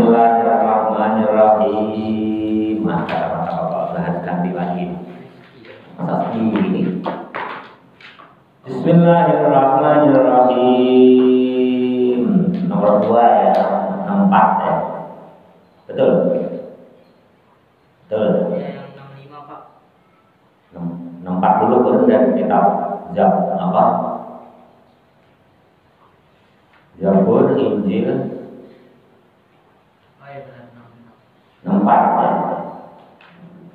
Bismillahirrahmanirrahim. Kata-kata bahas ganti lagi. Masa segini. Bismillahirrahmanirrahim. Nomor 2 ya, 4 ya. Betul. Betul. Yang 65 Pak. 64 dulu baru dari kitab apa? Zabur, Injil. Oh iya benar 65. 64 ya.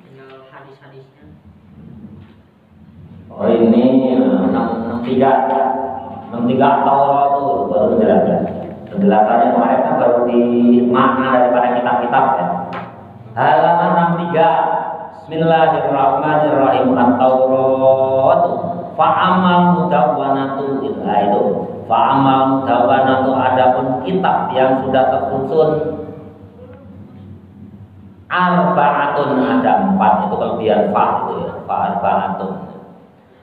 Tinggal hadis-hadisnya. Oh ini 63 Taurat itu baru menjelaskan. Penjelasannya kemarin kan baru di makna daripada kitab-kitab ya. Halaman 63. Bismillahirrahmanirrahim. At-Taurat fa'amal mudawwanatu. Nah itu fa'amal mudawwanatu, adapun kitab yang sudah tersusun arba'atun, ada 4. Itu kelebihan fa itu ya. Fa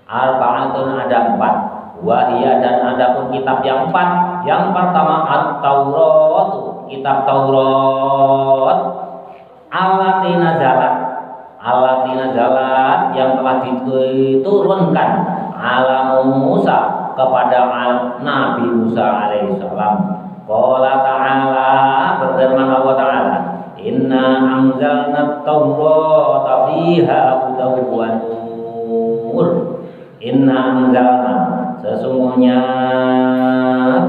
arba'atun ada 4. Wahia, dan adapun kitab yang 4, yang pertama At-Taurat, kitab Taurat, allati nazalat yang telah diturunkan ala Musa, kepada Nabi Musa alaihissalam. Qala ta'ala, berfirman Allah Ta'ala, inna anzalna at-taurata fiha hudan wa nur. Inna anzalna, sesungguhnya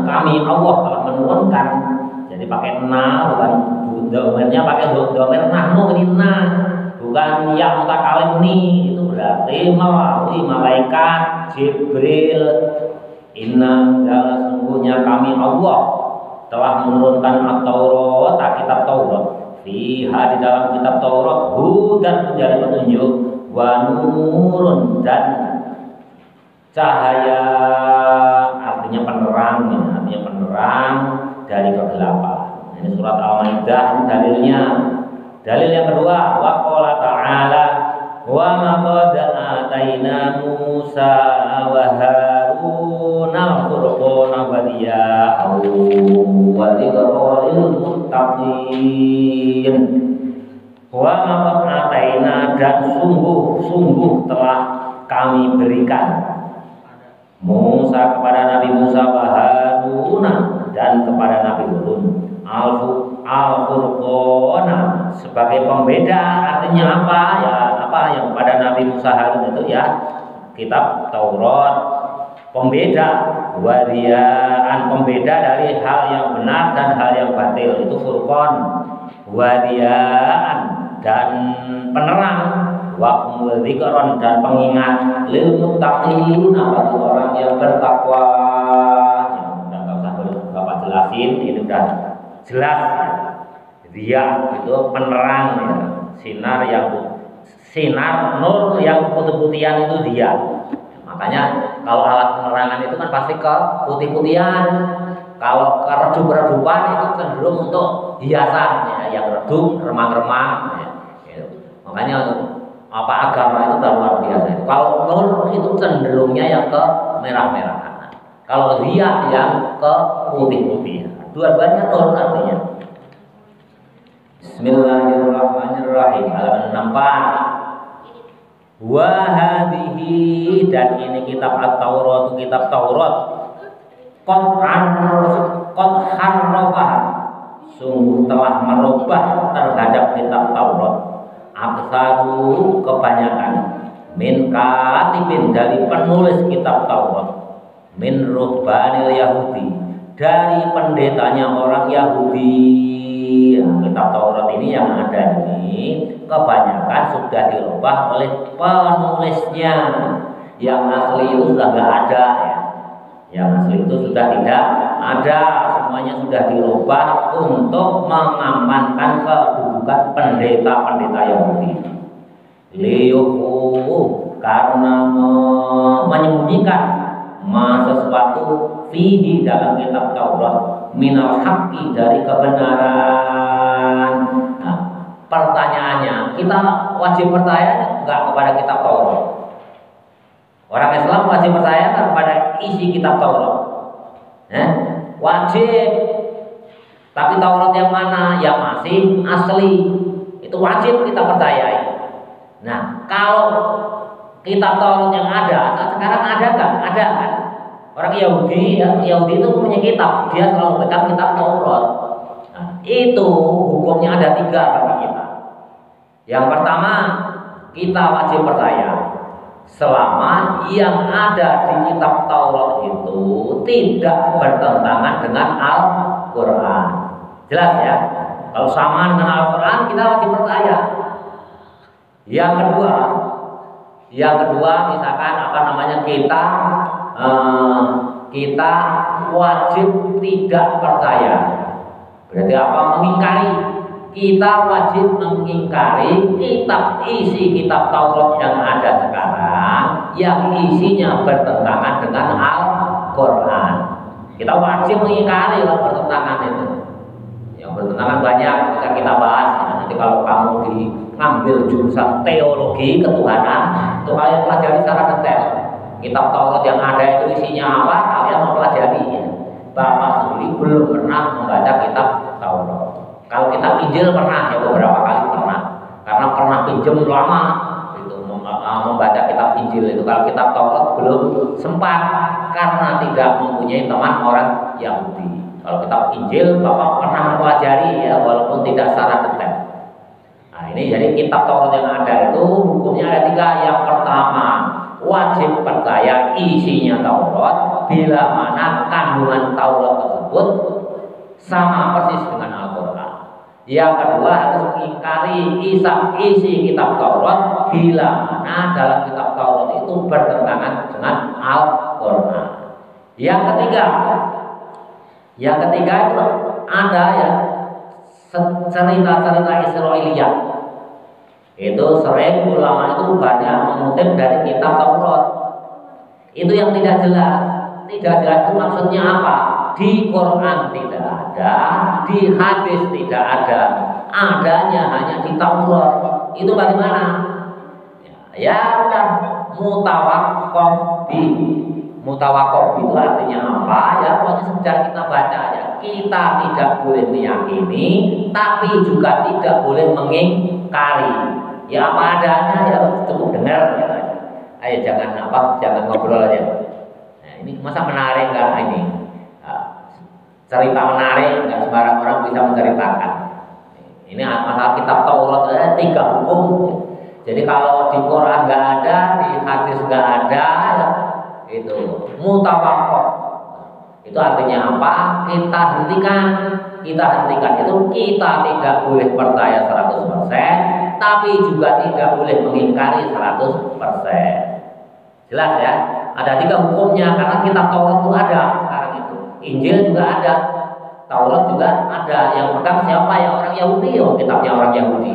kami Allah telah menurunkan. Jadi pakai na, bukan domennya pakai domen nahnu, ini na, bukan yang mutakalim ni. Itu berarti melalui malaikat Jibril. Inna anzalna, sesungguhnya kami Allah telah menurunkan at-Taurat, kitab Taurat, fiha, di dalam kitab Taurat, hudan, menjadi petunjuk, wa nurun, dan cahaya, artinya penerang ya, artinya penerang dari kegelapan. Ini surat Al-Maidah, ini dalilnya. Dalil yang kedua, wa qala ta'ala, wa laqad ataina Musa wa Harun al-furqana wa diya'u wa dzikra lil muttaqin. Wa laqad ataina, dan sungguh telah kami berikan Musa, kepada Nabi Musa, wa Harun, dan kepada Nabi Harun, al-furqana, sebagai pembeda. Artinya apa ya? Apa yang pada Nabi Musa Harun itu ya kitab Taurat, pembeda, wadiaan, pembeda dari hal yang benar dan hal yang batil, itu furqan. Wadiaan, dan penerang, wa dzikron, dan pengingat, lil muttaqin, bagi orang yang bertakwa. Ya, enggak usah Bapak jelasin, ini udah jelas. Dia itu penerang ya. Sinar nur yang putih-putihan itu dia. Makanya kalau alat penerangan itu kan pasti ke putih-putihan. Kalau ke redup-redupan itu cenderung untuk hiasan ya, yang redup, remang-remang ya, gitu. Makanya apa agama itu luar biasa. Kalau nur itu cenderungnya yang ke merah-merahan. Kalau dia yang ke putih-putih. Dua-duanya nur artinya. Bismillahirrahmanirrahim. Halaman 64. Wa hadhihi, dan ini kitab At-Taurat, kitab Taurat. Qad harrafah, sungguh telah merubah terhadap kitab Taurat. Aksaru, kebanyakan, min katibin, dari penulis kitab Taurat, min ruhbanil Yahudi, dari pendetanya orang Yahudi. Kitab Taurat ini yang ada ini kebanyakan sudah dirubah oleh penulisnya. Yang asli itu sudah nggak ada ya. Yang asli itu sudah tidak ada, semuanya sudah dirubah untuk mengamankan kedudukan pendeta-pendeta Yahudi. Liyuhu, karena menyembunyikan sesuatu fihi, dalam kitab Taurat, minal haqqi, dari kebenaran. Nah, pertanyaannya, kita wajib percaya enggak kepada kitab Taurat? Orang Islam wajib percaya kepada isi kitab Taurat. Wajib. Tapi Taurat yang mana? Yang masih asli. Itu wajib kita percayai. Nah, kalau kitab Taurat yang ada, sekarang ada nggak? Ada kan? Orang Yahudi, Yahudi itu punya kitab, dia selalu pegang kitab Taurat. Nah, itu hukumnya ada 3 bagi kita. Yang pertama, kita wajib percaya selama yang ada di kitab Taurat itu tidak bertentangan dengan Al-Quran. Jelas ya? Kalau sama dengan Al-Quran, kita wajib percaya. Yang kedua misalkan kita wajib tidak percaya. Berarti apa? Mengingkari. Kita wajib mengingkari isi kitab Taurat yang ada sekarang yang isinya bertentangan dengan Al-Quran. Kita wajib mengingkari kalau bertentangan itu. Yang bertentangan banyak bisa kita bahas. Nanti kalau kamu diambil jurusan teologi ketuhanan, itu kalian pelajari secara detail. Kitab Taurat yang ada itu isinya apa? Kalian mempelajari. Bapak sendiri belum pernah membaca kitab Taurat. Kalau kitab Injil pernah, ya beberapa kali pernah. Karena pernah pinjam lama itu membaca kitab Injil itu. Kalau kitab Taurat belum sempat karena tidak mempunyai teman orang Yahudi. Kalau kitab Injil Bapak pernah mempelajari ya, walaupun tidak secara detail. Nah ini jadi kitab Taurat yang ada itu hukumnya ada 3. Yang pertama, wajib percaya isinya Taurat bila mana kandungan Taurat tersebut sama persis dengan Al-Quran. Yang kedua, harus mengingkari isi kitab Taurat bila mana dalam kitab Taurat itu bertentangan dengan Al-Quran. Yang ketiga itu ada ya cerita-cerita Israiliyat. Itu sering ulama itu banyak mengutip dari kitab Taurat. Itu yang tidak jelas. Tidak jelas itu maksudnya apa? Di Quran tidak ada, di hadis tidak ada. Adanya hanya di Taurat. Itu bagaimana? Ya udah mutawaqqaf. Mutawaqqaf itu artinya apa? Ya pokoknya sekedar kita baca aja. Kita tidak boleh meyakini, tapi juga tidak boleh mengingkari. Ya apa adanya ya cukup dengar ya. Ayo jangan ngobrol aja. Nah, ini masa menarik kan ini? Cerita menarik nggak sembarang orang bisa menceritakan. Ini masalah kitab Taurat ada 3 hukum. Jadi kalau di Quran nggak ada, di hadis nggak ada, ya, itu mutawaqqaf. Itu artinya apa? Kita hentikan itu kita tidak boleh percaya 100%, tapi juga tidak boleh mengingkari 100%. Jelas ya? Ada 3 hukumnya karena kitab Taurat itu ada sekarang itu. Injil juga ada, Taurat juga ada. Yang pegang siapa? Ya orang Yahudi, kitabnya orang Yahudi.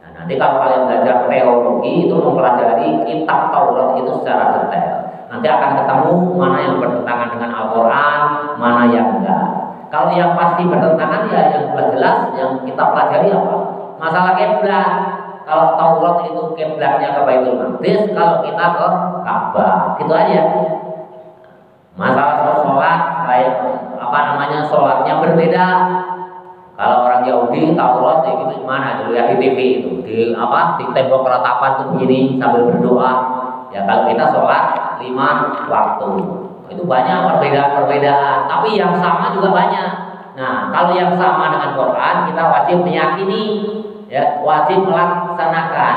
Nah, nanti kalau kalian belajar teologi itu mempelajari kitab Taurat itu secara detail. Nanti akan ketemu mana yang bertentangan dengan Al-Quran, mana yang enggak. Kalau yang pasti bertentangan ya yang jelas yang kita pelajari apa? Masalah kiblat. Kalau Taurat itu kiblatnya ke Baitul Maqdis, kalau kita ke Ka'bah. Gitu aja. Masalah sholat, kayak sholatnya berbeda. Kalau orang Yahudi Taurat ya gitu gimana dulu ya di TV itu di tembok ratapan tuh begini sambil berdoa. Ya kalau kita sholat 5 waktu itu banyak perbedaan, tapi yang sama juga banyak. Nah kalau yang sama dengan Quran kita wajib meyakini, ya wajib melaksanakan.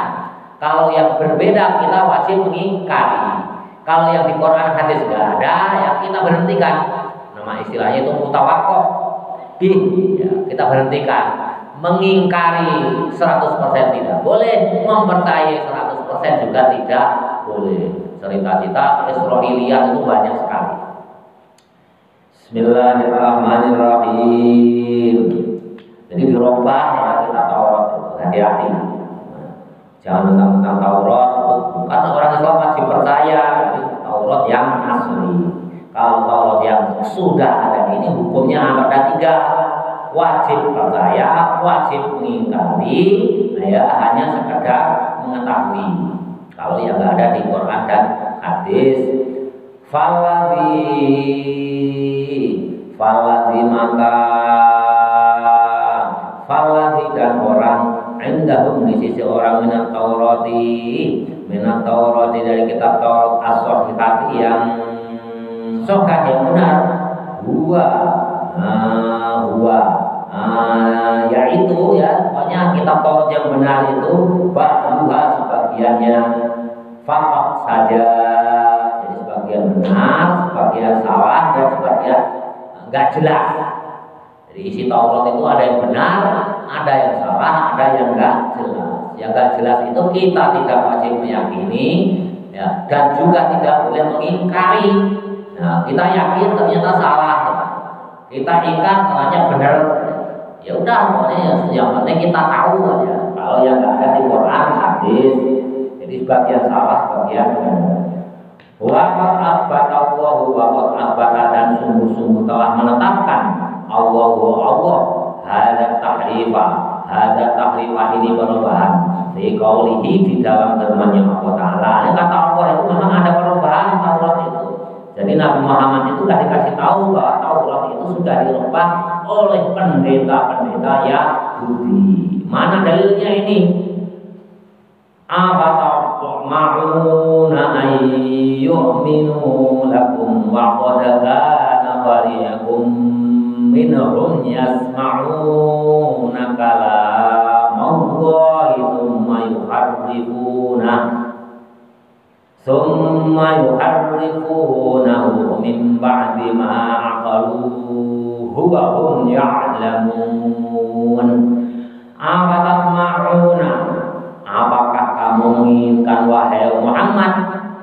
Kalau yang berbeda kita wajib mengingkari. Kalau yang di Quran hadis nggak ada, ya kita berhentikan. Nama istilahnya itu mutawaqqaf. Ya, kita berhentikan. Mengingkari 100% tidak boleh, mempercayai 100% juga tidak boleh. Cerita-cerita Israiliyat itu banyak sekali. Bismillahirrahmanirrahim. Jadi dirubah ya kita Taurat itu, hati-hati. Jangan mentang-mentang Taurat karena orang Islam wajib percaya Taurat yang asli. Kalau Taurat yang sudah ada ini hukumnya ada 3. Wajib percaya, wajib mengingkari, ya hanya sekedar mengetahui. Kalau yang nggak ada di Quran dan hadis, faladhi maka Falladhi dan orang indahum di sisi orang minat Taurati dari kitab Taurat as-sahihati yang sahih yang benar huwa yaitu ya pokoknya kitab Taurat yang benar itu ba'duha sebagiannya faqat saja, jadi sebagian benar, sebagian salah dan sebagian enggak jelas. Jadi isi Taurat itu ada yang benar, ada yang salah, ada yang enggak jelas. Yang enggak jelas itu kita tidak wajib meyakini ya, dan juga tidak boleh mengingkari. Nah, kita yakin ternyata salah, kita ingkar ternyata benar. Ya udah, pokoknya yang penting kita tahu aja. Kalau yang enggak ada di Quran, hadis, jadi sebagian salah, sebagian benar. Waqad asbata Allahu wa qad asbata dan sungguh-sungguh telah menetapkan Allah hada tahrifa ini perubahan di qaulihi di dalam firman-Nya Allah Ta'ala. Ini kata Allah itu memang ada perubahan Taurat itu. Jadi Nabi Muhammad itu sudah dikasih tahu bahwa Taurat itu sudah dirubah oleh pendeta-pendeta Yahudi. Mana dalilnya ini? Afata'ma'una ayyu'minu lakum wa qad kana fariqum minhum yasma'una kalamallahi thumma yuharrifunahu min ba'di ma aqaluhu wa hum ya'lamun. Afata'ma'una, apakah kamu menginginkan wahai Muhammad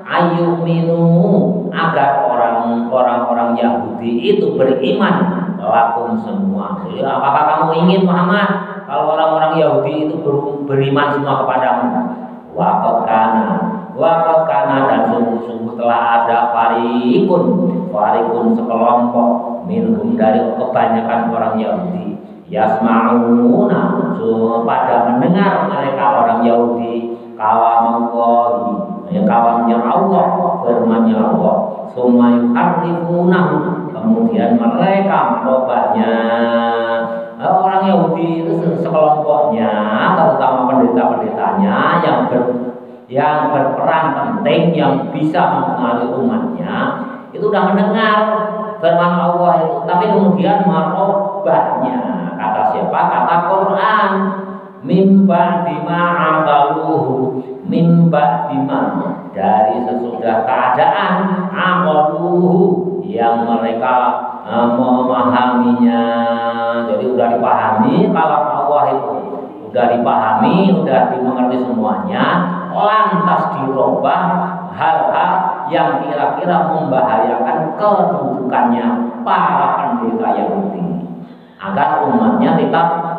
ayyuminu agar orang-orang Yahudi itu beriman lakum semua. Jadi apakah kamu ingin Muhammad kalau orang-orang Yahudi itu beriman semua kepadamu? Waqad kana dan sungguh-sungguh telah ada farikun sekelompok minhum dari kebanyakan orang Yahudi yasma'una pada mendengar mereka orang Yahudi kalamnya Allah, firman-Nya Allah, summa yuharrifunahu, kemudian mereka merubahnya. Orang Yahudi itu sekelompoknya, terutama pendeta-pendetanya yang berperan penting, yang bisa mempengaruhi umatnya, itu sudah mendengar firman Allah itu, tapi kemudian merubahnya. Kata siapa? Kata Quran. Mimba dari sesudah keadaan amaluhu yang mereka memahaminya. Jadi sudah dipahami kalau Allah itu sudah dipahami, sudah dimengerti semuanya, lantas dirubah hal-hal yang kira-kira membahayakan kedudukannya para pendeta Yahudi, agar umatnya tetap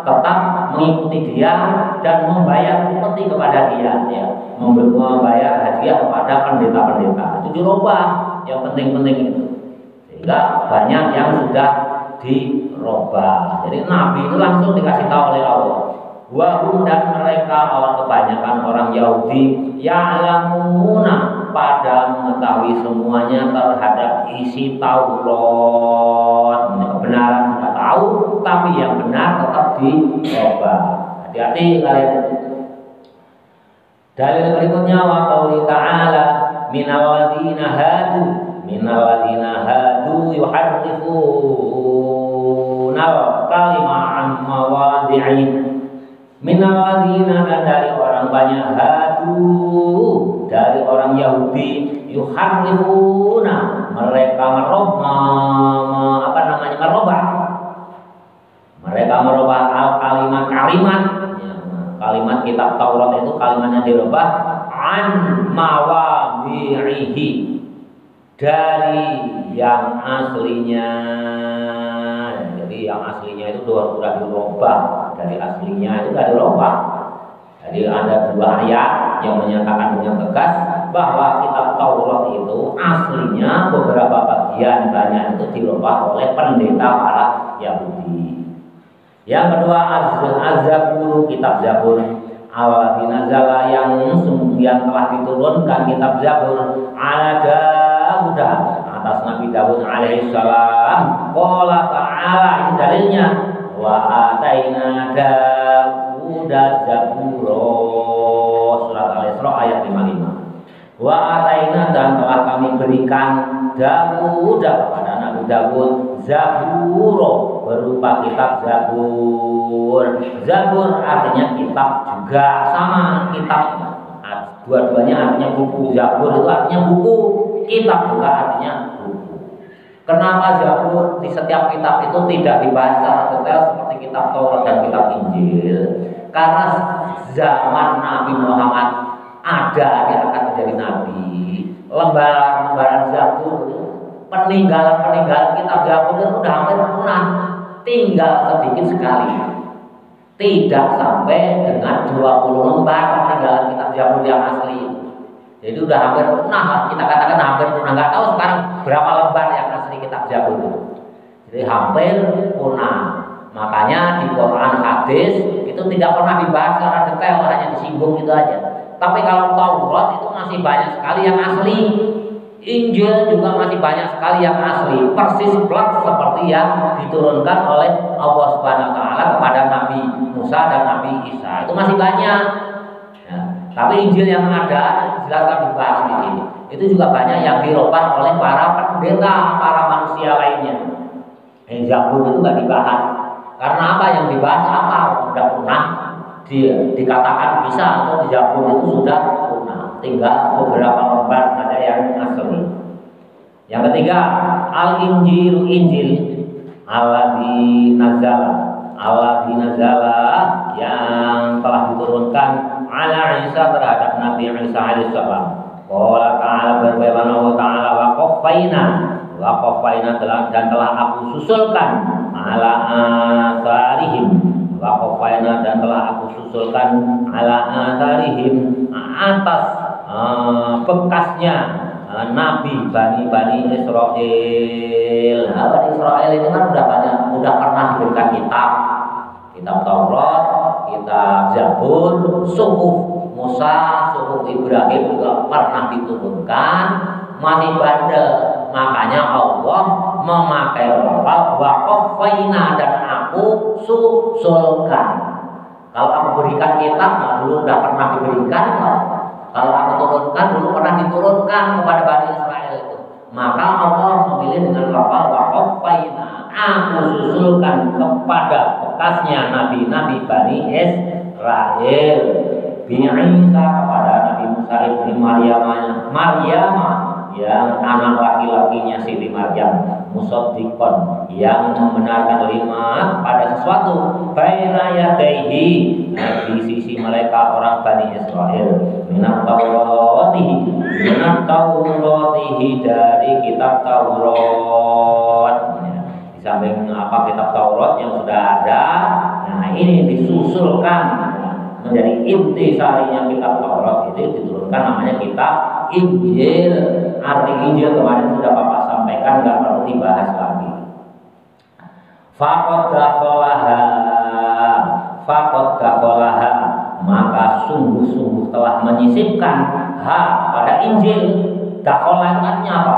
mengikuti dia dan membayar upeti kepada dia, ya, membayar hadiah kepada pendeta-pendeta. Itu dirubah yang penting-penting itu, sehingga banyak yang sudah dirubah. Jadi Nabi itu langsung dikasih tahu oleh Allah, wahum dan mereka kebanyakan orang Yahudi ya'lamuna pada mengetahui semuanya terhadap isi Taurat. Kebenaran sudah tahu, tapi yang benar tetap dirubah. Hati-hati kalian. Dalil berikutnya wa qauli ta'ala minal ladina hadu yuharrifuna kalima an mawadhi'i. Minal ladina, dan dari orang banyak hadu, dari orang Yahudi, yuharrifuna, mereka merubah kalimat ya, kalimat kitab Taurat itu kalimatnya dirubah an mawadhi'ihi, dari yang aslinya. Jadi yang aslinya itu sudah dirubah, dari aslinya itu sudah dirubah. Jadi ada dua ayat yang menyatakan dengan tegas bahwa kitab Taurat itu aslinya beberapa bagian banyak itu dirubah oleh pendeta para Yahudi. Yang kedua Az-Zabur, kitab Zabur, allati nazala yang telah diturunkan kitab Zabur ala Daud, atas Nabi Daud alaihi salam. Qala ta'ala, ini dalilnya, wa ataina Dauda zaburo. Surat Al-Isra ayat 55. Wa ataina dan telah kami berikan Dauda kepada Nabi Daud zaburo berupa kitab Zabur. Zabur artinya kitab juga, sama kitab. Dua-duanya artinya buku. Zabur itu artinya buku, kitab juga artinya buku. Kenapa Zabur di setiap kitab itu tidak dibahas secara detail seperti kitab Taurat dan kitab Injil? Karena zaman Nabi Muhammad ada, dia akan menjadi nabi. Lembaran-lembaran Zabur, peninggalan-peninggalan kitab Zabur itu sudah hampir punah, tinggal sedikit sekali. Tidak sampai dengan 20 lembar peninggalan kitab Zabur yang asli. Jadi sudah hampir punah, kita katakan hampir punah. Nggak tahu sekarang berapa lembar yang asli kitab Zabur itu. Jadi hampir punah. Makanya di Quran hadis itu tidak pernah dibahas secara detail, hanya disinggung gitu aja. Tapi kalau Taurat itu masih banyak sekali yang asli. Injil juga masih banyak sekali yang asli, persis plek seperti yang diturunkan oleh Allah Subhanahu wa taala kepada Nabi Musa dan Nabi Isa. Itu masih banyak. Ya, tapi Injil yang ada jelaskan dibahas di sini. Itu juga banyak yang dirubah oleh para pendeta, para manusia lainnya. Zabur itu nggak dibahas. Karena apa yang dibahas apa? Sudah punah. Dikatakan bisa atau di Zabur itu sudah punah. Tinggal beberapa lembar saja yang asli. Yang ketiga, al-injilu Injil alladzi nazala yang telah diturunkan ala Isa terhadap Nabi Isa alaihissalam. Qala ta'ala berfirman Allah ta'ala wa qaffayna dan telah aku susulkan ala asarihim wa qaffayna dan telah aku susulkan ala asarihim atas bekasnya Nabi Bani Israel. Nah, Bani Israel itu kan udah pernah diberikan kitab Taurat, kitab Zabur, suhuf Musa, suhuf Ibrahim juga pernah diturunkan, masih bandel. Makanya Allah memakai lafaz wa qaffayna dan aku susulkan. Kalau aku berikan kitab, dulu udah pernah diberikan. Kalau aku turunkan, dulu pernah diturunkan kepada Bani Israel itu. Maka Allah memilih dengan lafaz wa qaffayna, aku susulkan kepada bekasnya nabi-nabi Bani Israel. Bi Isa kepada Nabi Musa ibn Maryam yang anak laki-lakinya Siti Maryam, musaddiqon yang membenarkan lima pada sesuatu baina yadaihi di sisi mereka orang Bani Israel minat Tauratihi dari kitab Taurat. Di samping kitab Taurat yang sudah ada, nah ini disusulkan menjadi intisarinya kitab Taurat, itu diturunkan namanya kitab Injil. Arti Injil kemarin sudah Bapak sampaikan, nggak perlu dibahas lagi. Faqad dakhalaha maka sungguh-sungguh telah menyisipkan pada Injil. Dakhala artinya apa?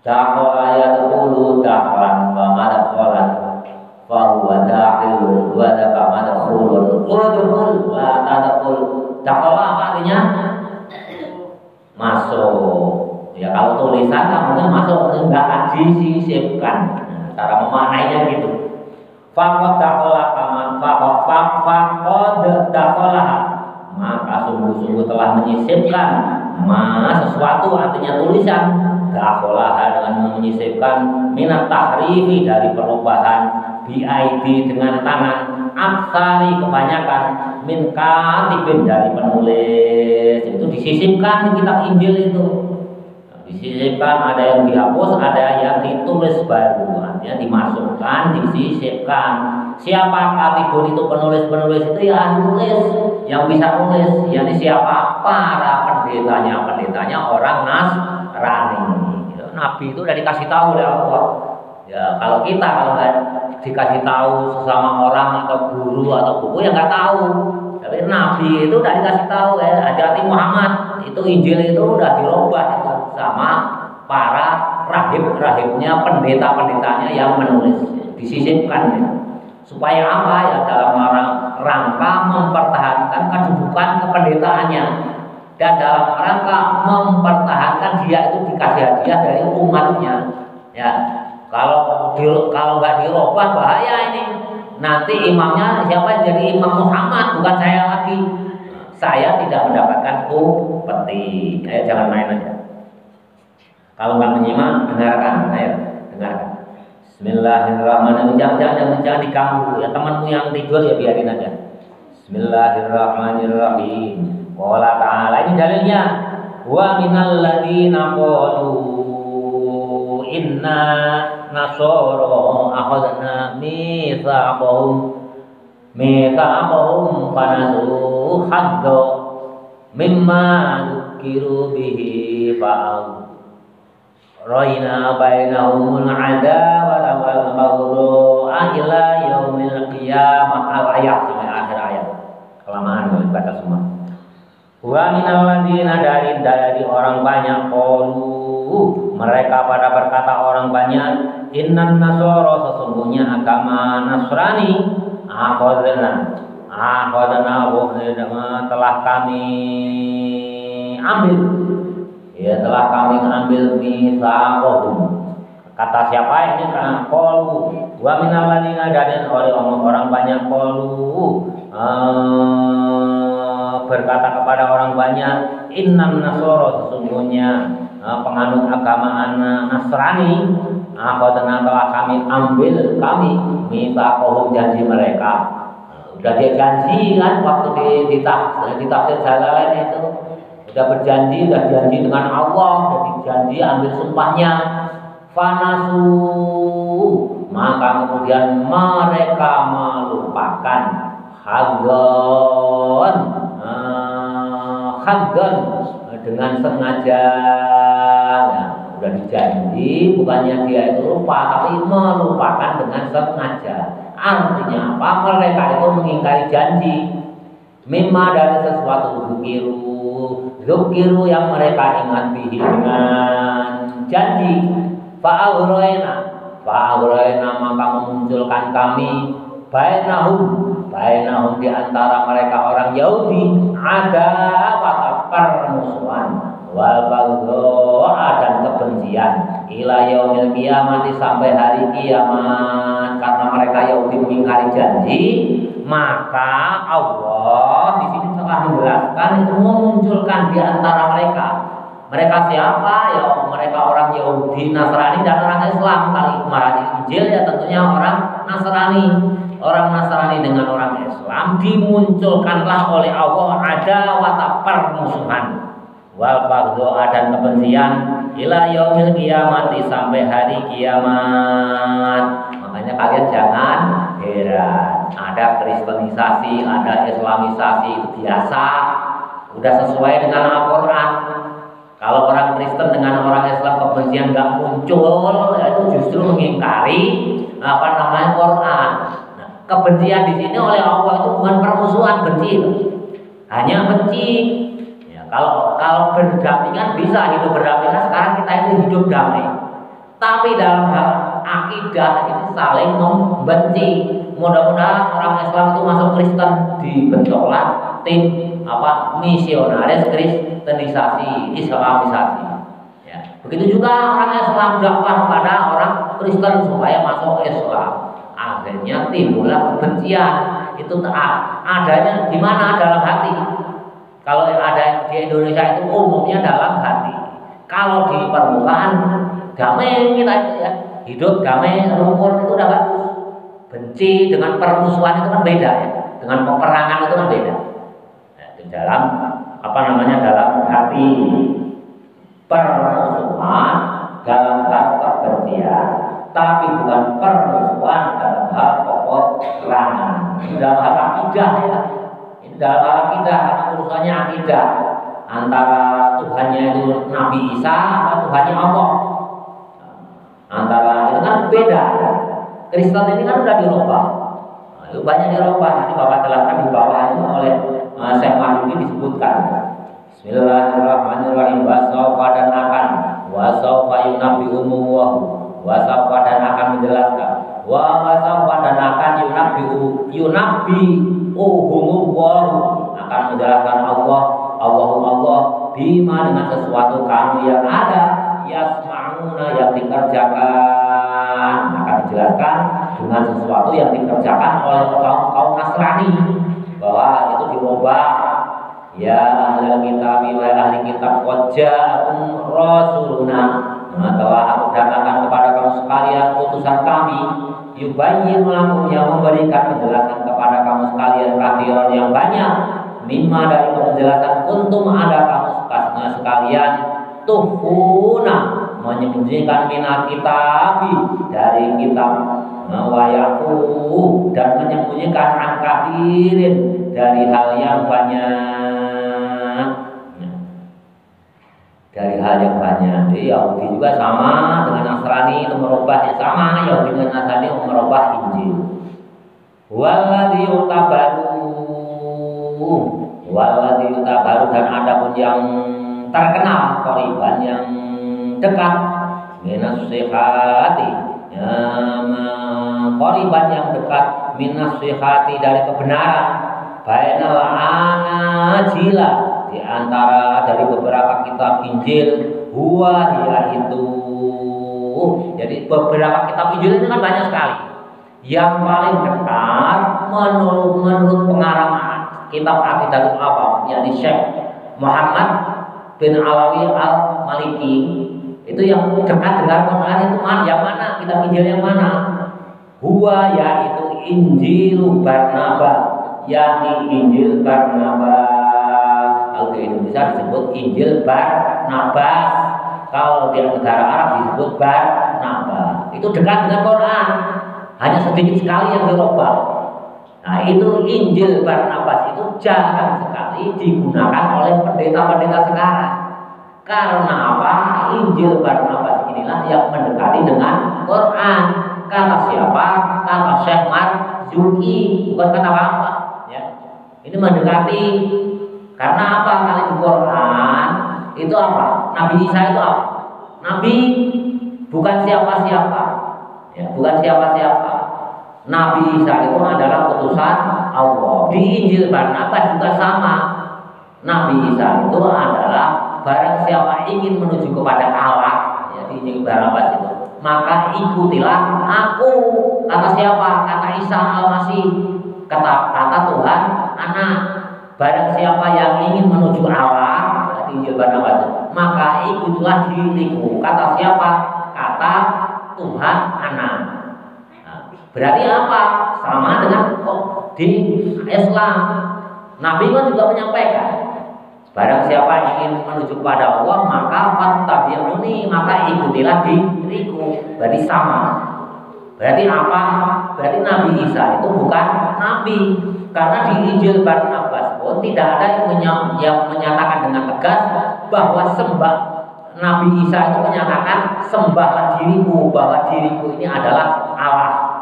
Dakhala yadkhulu dakhlan wa madkhalan fa huwa dakhilun wa madkhulun. Udkhul la tadkhul. Dakhala apa artinya? Masuk. Ya kalau tulisan kan mungkin masuk, enggak akan disisipkan. Cara memaknainya gitu. Faqad dakhala maka sungguh-sungguh telah menyisipkan sesuatu artinya tulisan. Dakhala dengan menyisipkan minat tahrifi dari perubahan, biaidi dengan tangan, aksari kebanyakan, min katibin dari penulis. Itu disisipkan di kitab Injil itu. Disisipkan, ada yang dihapus, ada yang ditulis baru, artinya dimasukkan, disisipkan. Siapa katibun itu penulis itu ya ahli tulis, yang bisa nulis. Yani siapa? Para pendetanya orang Nasrani. Nabi itu udah dikasih tahu oleh Allah. Ya kalau nggak dikasih tahu sesama orang atau guru atau buku ya nggak tahu. Tapi Nabi itu udah dikasih tahu ya. Hati-hati Muhammad, itu Injil itu udah dirubah itu sama para rahib-rahibnya, pendeta-pendetanya yang menulis. disisipkan ya. Supaya apa ya, dalam rangka mempertahankan kedudukan kependetaannya dan dalam rangka mempertahankan dia itu dikasih hadiah dari umatnya ya. Kalau nggak dirubah bahaya ini. Nanti imamnya siapa yang jadi Imam Muhammad, bukan saya lagi. Saya tidak mendapatkan upeti. Ayo jangan main aja. Kalau nggak menyimak, dengarkan. Ayo dengarkan. Bismillahirrahmanirrahim. Jangan diganggu ya, temanmu yang tidur ya biarin aja. Bismillahirrahmanirrahim. Qala ta'ala, ini dalilnya. Wa minal ladzina qalu inna nasara akhadna mitsaqahum fanasu hadda mimma dzukiru bihi fa'al Raina bainahumul adawata wal baghdha ila yaumil qiyamah. Al-ayat sampai akhir ayat. Kelamaan kalau baca semua. Wa minal ladzina, dari orang banyak, qalu, mereka pada berkata orang banyak, innan nasara, sesungguhnya agama Nasrani, akhadna telah kami ambil. Ya, telah kami ambil mitsaqahum. Kata siapa ini? Qalu wa minal ladzina, dari orang banyak, qalu berkata kepada orang banyak, innan nasara, sesungguhnya penganut agama Nasrani, akhadna telah kami ambil mitsaqahum, janji mereka. Udah dia janji kan waktu di tafsir Jalalain itu. Udah berjanji, udah janji dengan Allah, jadi janji ambil sumpahnya. Fanasu, maka kemudian mereka melupakan hadzon dengan sengaja ya, udah dijanji, bukannya dia itu lupa, tapi melupakan dengan sengaja. Artinya apa? Mereka itu mengingkari janji. Mimma, dari sesuatu, zukiru yang mereka ingat bihi, dengan janji. Fa'aghroina, maka memunculkan kami bainahum di antara mereka orang Yahudi, ada permusuhan, wal baghdha, dan kebencian, ila yaumil qiyamah, sampai hari kiamat. Karena mereka Yahudi mengingkari janji, maka Allah di sini telah menjelaskan itu memunculkan di antara mereka. Mereka siapa? Ya mereka orang Yahudi, Nasrani, dan orang Islam. Kalau kemarin Injil ya tentunya orang Nasrani. Orang Nasrani dengan orang Islam dimunculkanlah oleh Allah ada wata permusuhan, wal baghdha, dan kebencian, ila yaumil qiyamati, sampai hari kiamat. Makanya kalian jangan heran, ada kristenisasi, ada islamisasi, itu biasa, udah sesuai dengan Al-Quran. Kalau orang Kristen dengan orang Islam kebencian nggak muncul, ya itu justru mengingkari Quran. Nah, kebencian di sini oleh Allah itu bukan permusuhan, benci, hanya benci. Ya, kalau berdampingan bisa hidup berdampingan. Sekarang kita itu hidup damai. Tapi dalam hal akidah ini saling membenci. Mudah-mudahan orang Islam itu masuk Kristen, dibentuklah tim misionaris kristenisasi, islamisasi. Ya. Begitu juga orang Islam dakwah pada orang Kristen supaya masuk Islam. Akhirnya timbullah kebencian. Itu adanya di mana? Dalam hati. Kalau ada di Indonesia itu umumnya dalam hati. Kalau di permukaan damai kita ya, hidup damai rukun, itu udah bagus. Benci dengan permusuhan itu kan beda ya. Dengan peperangan itu kan beda. Dalam dalam hati permusuhan, dalam hal kebencian, tapi bukan permusuhan dalam hal peperangan. Dalam hal akidah ya, ini dalam hal akidah, karena urusannya akidah antara Tuhannya itu Nabi Isa atau Tuhannya Allah. Antara itu kan beda. Kristen ini kan udah dirubah. Itu banyak dirubah. Nanti Bapak jelaskan di bawah itu oleh Syekh Mahdudi disebutkan. Bismillahirrahmanirrahim. Wasaufa, dan akan, wasaufa yunabbi'umu, wasaufa, dan akan menjelaskan, wa wasawfa dan akan yunabbi uhumullah akan menjelaskan Allah bima dengan sesuatu kami yang ada yasma'una yang dikerjakan, akan dijelaskan dengan sesuatu yang dikerjakan oleh kaum Nasrani bahwa itu dirubah. Ya ahli kitab wa ahli kitab qad ja'akum rasuluna, telah aku datangkan kepada kamu sekalian utusan kami, yubayyin lakum yang memberikan penjelasan kepada kamu sekalian kathiran yang banyak, mimma dari penjelasan kuntum ada kamu sekalian tuhfuna menyembunyikan minat kitabi dari kitab wayaku dan menyembunyikan an kathirin dari hal yang banyak, dari hal yang banyak. Jadi Yahudi juga sama dengan Nasrani itu merubahnya sama, Yahudi dengan Nasrani merubah Injil. Walladzi yutabaru dan adapun yang terkenal qoriban yang dekat minas sihati, qoriban yang dekat minas sihati dari kebenaran, bainal anajila di antara dari beberapa kitab Injil, huwa itu. Jadi beberapa kitab Injil itu kan banyak sekali. Yang paling dekat menurut pengarang kitab Aqidatul Awam, yakni Syekh Muhammad bin Alawi Al-Maliki, itu yang dekat dengan Quran itu yang mana? Kitab Injil yang mana? Huwa yaitu Injil Barnabas, yakni Injil Barnabas. Kalau di Indonesia disebut Injil Barnabas, kalau di negara Arab disebut Barnabas. Itu dekat dengan Quran, hanya sedikit sekali yang dirubah. Nah itu Injil Barnabas itu jarang sekali digunakan oleh pendeta-pendeta sekarang. Karena apa? Injil Barnabas inilah yang mendekati dengan Quran. Kata siapa? Kata Syekh Marzuki, bukan kata apa. Ya. Ini mendekati. Karena apa? Kalau di Quran itu apa? Nabi Isa itu apa? Nabi bukan siapa-siapa. Ya, bukan siapa-siapa. Nabi Isa itu adalah utusan Allah. Di Injil Barnabas juga sama. Nabi Isa itu adalah barang siapa ingin menuju kepada Allah, ya, di Injil Barnabas itu, maka ikutilah aku. Kata siapa? Kata Isa Al-Masih. Kata Tuhan anak. Barang siapa yang ingin menuju Allah, ya, di Injil Barnabas itu, maka ikutilah diriku. Kata siapa? Kata Tuhan anak. Berarti apa? Sama dengan di Islam. Nabi kan juga menyampaikan, barang siapa ingin menuju kepada Allah, maka fattabi'uni, maka ikutilah diriku. Berarti sama. Berarti apa? Berarti Nabi Isa itu bukan nabi. Karena di Injil Barnabas pun tidak ada yang menyatakan dengan tegas bahwa Nabi Isa itu menyatakan sembahlah diriku, bahwa diriku ini adalah Allah.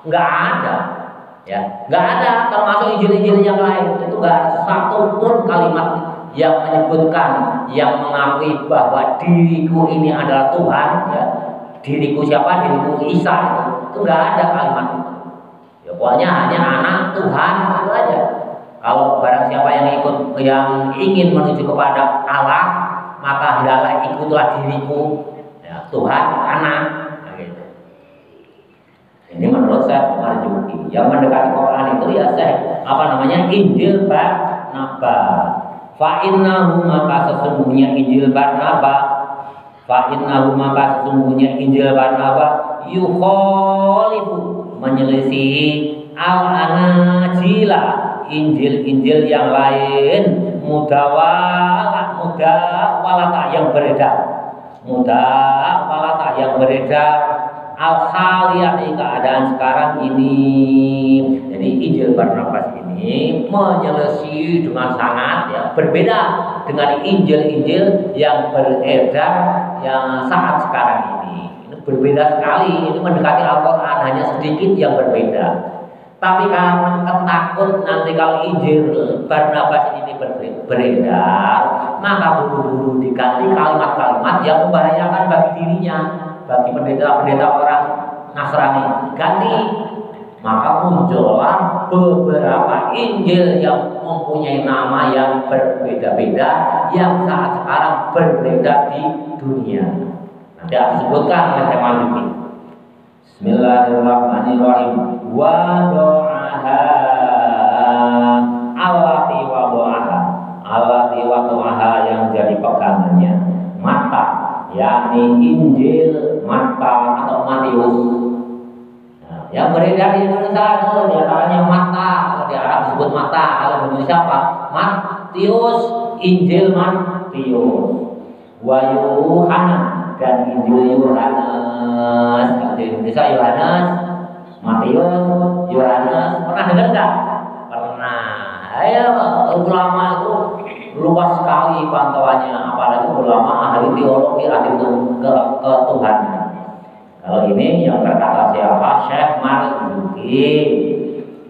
Nggak ada, ya, nggak ada. Termasuk Injil-Injil yang lain itu nggak ada satu pun kalimat yang menyebutkan, yang mengakui bahwa diriku ini adalah Tuhan. Ya. Diriku siapa? Diriku Isa itu nggak ada kalimat itu. Ya, pokoknya hanya anak Tuhan itu aja. Kalau barang siapa yang ingin menuju kepada Allah, maka hendaklah ikutlah diriku, ya, Tuhan anak. Ini menurut saya Marzuki. Yang mendekati Quran itu ya Injil Barnabas. Fa innahu maka sesungguhnya Injil Barnabas yukhalifu menyelisihi al-anajila Injil-Injil yang lain mudawalata yang beredar al-khaliyah keadaan sekarang ini. Jadi Injil Barnabas ini menyelesaikan dengan sangat berbeda dengan Injil-Injil yang beredar yang saat sekarang ini. Ini berbeda sekali. Ini mendekati Al-Quran hanya sedikit yang berbeda. Tapi karena ketakut nanti kalau Injil Barnabas ini beredar, maka buru-buru diganti kalimat-kalimat yang membahayakan bagi dirinya, bagi pendeta-pendeta orang Nasrani ganti, maka muncullah beberapa Injil yang mempunyai nama yang berbeda-beda yang saat sekarang berbeda di dunia. Nanti akan disebutkan oleh Syekh Maluki. Bismillahirrahmanirrahim. Wa do'aha allati wa do'aha, allati wa do'aha yang jadi pegangannya Matta, yakni Injil Matta atau Matius. Yang beredar di Indonesia itu diantaranya Matta, kalau di Arab disebut Matta, kalau di Indonesia apa? Matius, Injil Matius, wa Yohanes dan Injil Yohanes. Kalau di Indonesia Yohanes, Matius, Yohanes. Pernah dengar nggak? Pernah. Ayo, ulama itu luas sekali pantauannya, apalagi ulama ahli teologi, ahli ketuhanan. Kalau ini yang berkata siapa? Syekh Maluki.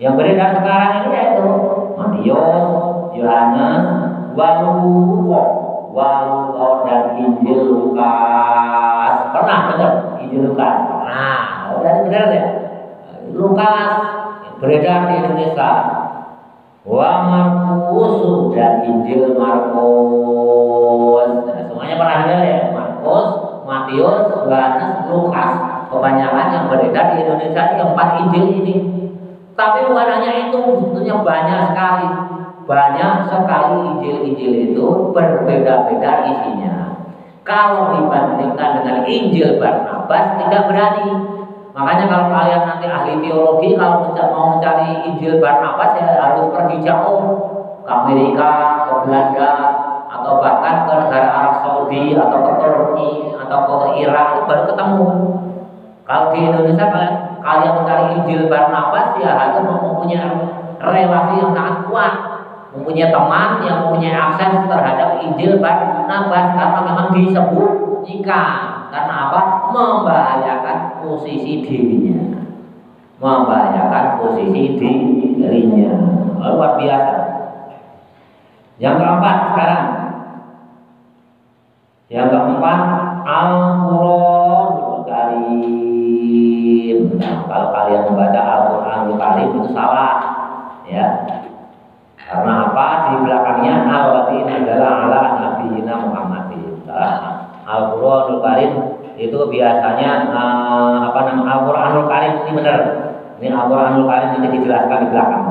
Yang beredar sekarang ini yaitu Matius, Yohanes, Lukas, dan Injil Lukas. Pernah dengar Injil Lukas? Pernah. Berarti benar ya? Lukas beredar di Indonesia. Markus dan Injil Markus. Nah, semuanya pernah dengar ya? Markus, Matius, Yohanes, Lukas. Kebanyakan yang beredar di Indonesia ini 4 Injil ini. Tapi bukan hanya itu, sebetulnya banyak sekali. Banyak sekali Injil-Injil itu berbeda-beda isinya. Kalau dibandingkan dengan Injil Barnabas tidak berani. Makanya kalau kalian nanti ahli teologi, kalau mau mencari Injil Barnabas ya harus pergi jauh ke Amerika, ke Belanda, atau bahkan ke negara Arab Saudi, atau ke Turki, atau ke Irak, itu baru ketemu. Kalau di Indonesia kalian mencari Injil Barnabas ya harus mempunyai relasi yang sangat kuat, mempunyai teman yang mempunyai akses terhadap Injil Barnabas, karena memang disembunyikan. Karena apa? Membahayakan posisi dirinya, membahayakan posisi dirinya. Luar biasa. Yang keempat sekarang, yang keempat Al-Qur'anul Karim. Nah, kalau kalian membaca Al-Qur'anul Karim itu salah, ya. Karena apa? Di belakangnya allati nazala ala nabiyina Muhammadin. Al-Qur'anul Karim itu biasanya Al-Qur'anul Karim ini benar. Ini Al-Qur'anul Karim ini dijelaskan di belakang.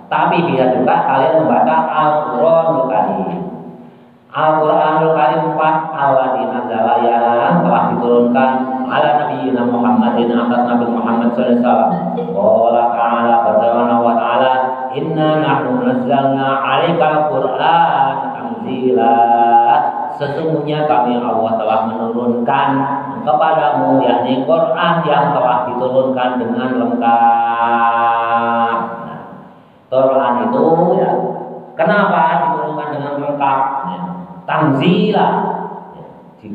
Tapi bisa juga kalian membaca Al-Qur'anul Karim. Al-Qur'anul Karim 4 allati nazala yang telah diturunkan ala nabiyina Muhammadin, atas Nabi Muhammad sallallahu alaihi wasallam. Qala ta'ala, berfirman wa ta'ala, inna nahnu nazzalna 'alaikal Qur'an tanzila. Sesungguhnya kami Allah telah menurunkan kepadamu yakni Quran yang telah diturunkan dengan lengkap. Quran itu ya, kenapa diturunkan dengan lengkap? Ya, tanzila. Ya,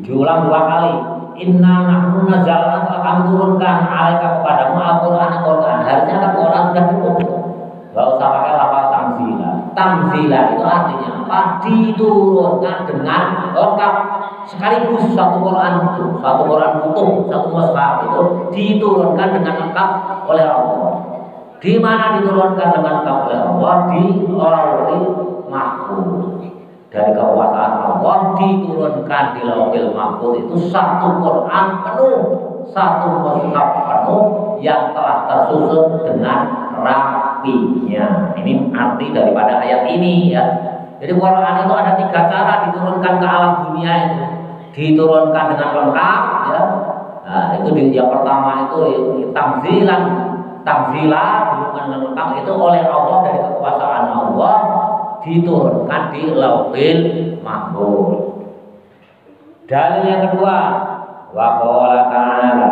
diulang 2 kali. Inna nahnu nazzalna, telah kami turunkan 'alaika kepadamu Al-Qur'an. Harusnya kan Quran sudah cukup. Gak usah pakai lafaz tanzila. Tanzila itu artinya apa? Diturunkan dengan lengkap sekaligus. Satu Quran utuh, satu mushaf itu diturunkan dengan lengkap oleh Allah. Di mana diturunkan dengan lengkap oleh Allah? Di Lauhul Mahfuz. Dari kekuasaan Allah diturunkan di Lauhul Mahfuz itu satu Quran penuh, satu mushaf penuh yang telah tersusun dengan rapinya. Ini arti daripada ayat ini ya. Jadi Quran itu ada 3 cara diturunkan ke alam dunia itu. Diturunkan dengan lengkap ya. Nah, itu yang pertama itu tanzilan. Tanzila diturunkan dengan lengkap itu oleh Allah, dari kekuasaan Allah diturunkan di Lauhul Mahfuz. Dalil yang kedua, wa qala ta'ala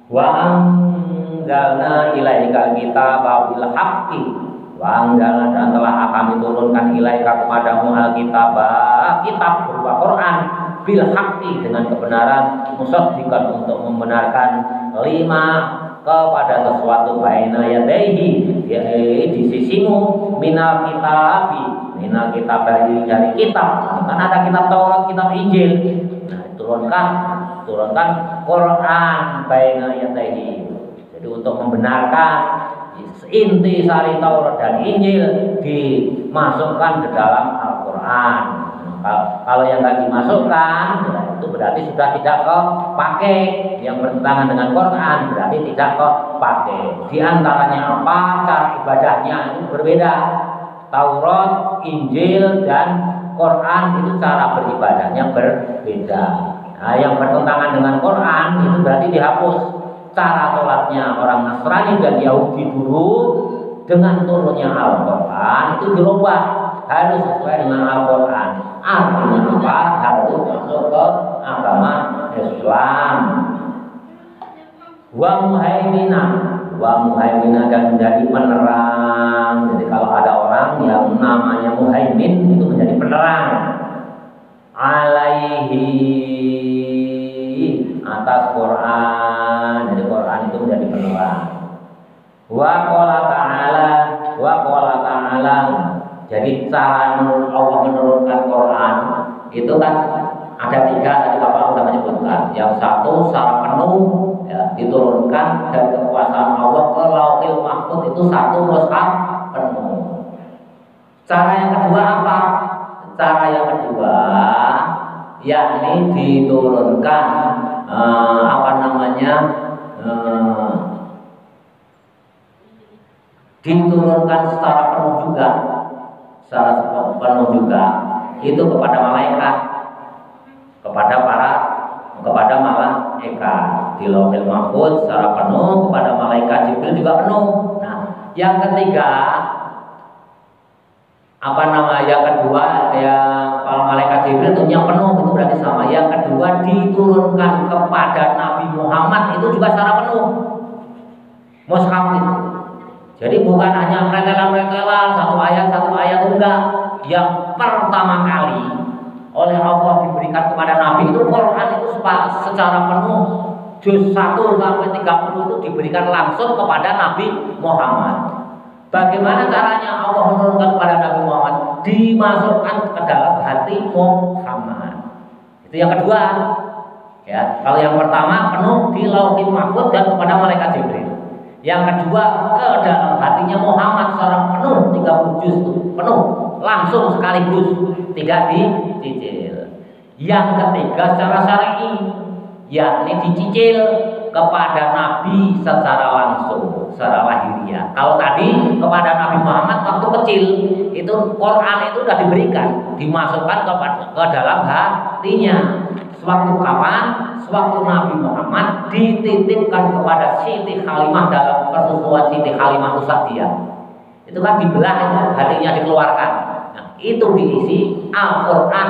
wa anzalna ilaikal kitaba bil haqqi. Wa anzalna, dan telah kami turunkan ilaika kepadamu alkitaba, kitab berupa Quran, bil haqqi, dengan kebenaran, musaddiqan, untuk membenarkan lima kepada sesuatu baina yadaihi, di sisimu, minal kitab dari kitab. Kan ada kitab Taurat, kitab Injil. Nah, diturunkan turunkan Quran baina yadayhi. Jadi untuk membenarkan inti sari Taurat dan Injil dimasukkan ke dalam Al-Quran. Kalau yang nggak dimasukkan, ya itu berarti sudah tidak kepakai. Yang bertentangan dengan Quran berarti tidak kepakai. Di antaranya apa? Cara ibadahnya itu berbeda. Taurat, Injil, dan Quran itu cara beribadahnya berbeda. Nah, yang bertentangan dengan Quran itu berarti dihapus. Cara sholatnya orang Nasrani dan Yahudi dulu dengan turunnya Al-Quran itu dirubah, harus sesuai dengan Al-Quran. Artinya apa? Harus masuk ke agama Islam. Wa muhaimina dan menjadi penerang. Jadi kalau ada orang yang namanya muhaimin itu menjadi penerang alaihi atas Quran. Jadi Quran itu menjadi penerang. Wa qala ta'ala. Jadi cara Allah menurunkan Quran itu kan ada 3 tadi Bapak sudah menyebutkan. Yang satu secara penuh ya, diturunkan dari kekuasaan Allah ke Lauhil Mahfuz itu satu mushaf penuh. Cara yang kedua apa? Cara yang kedua yakni diturunkan diturunkan secara penuh juga itu kepada malaikat, kepada malaikat di Lauhil Mahfuz secara penuh, kepada malaikat Jibril juga penuh. Nah, yang ketiga yang kedua ya kalau malaikat Jibril tentunya penuh itu berarti sama. Yang kedua diturunkan kepada Nabi Muhammad itu juga secara penuh mushaf itu. Jadi bukan hanya pretelan satu ayat enggak. Yang pertama kali oleh Allah diberikan kepada Nabi itu Quran itu secara penuh juz 1 sampai 30 itu diberikan langsung kepada Nabi Muhammad. Bagaimana caranya Allah menurunkan kepada Nabi Muhammad? Dimasukkan ke dalam hati Muhammad. Itu yang kedua. Ya, kalau yang pertama penuh di Lauhil Mahfuz dan kepada malaikat Jibril. Yang kedua ke dalam hatinya Muhammad secara penuh 30 juz itu penuh langsung sekaligus, tidak dicicil. Yang ketiga secara syar'i, yakni dicicil kepada Nabi secara langsung, secara lahiriah. Kalau tadi kepada Nabi Muhammad waktu kecil itu Quran itu sudah diberikan, dimasukkan ke dalam hatinya. Sewaktu kapan? Sewaktu Nabi Muhammad dititipkan kepada Siti Halimah dalam persusuan Siti Halimah Sa'diyah. Itu kan dibelah itu, hatinya dikeluarkan. Nah, itu diisi Al-Quran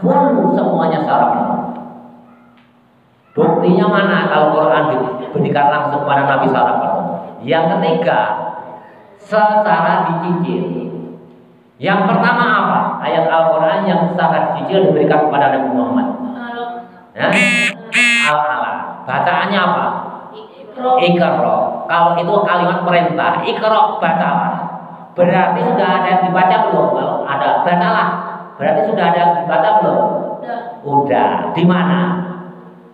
full semuanya secara penuh. Buktinya mana kalau Quran diberikan langsung kepada Nabi secara penuh? Yang ketiga, secara dicicil. Yang pertama apa? Ayat Al-Quran yang secara dicicil diberikan kepada Nabi Muhammad. Ya? Al-Alaq. Bacaannya apa? Iqra. Kalau itu kalimat perintah, Iqra, bacalah. Berarti sudah ada yang dibaca belum? Kalau ada, bacalah. Berarti sudah ada yang dibaca belum? Udah. Di mana?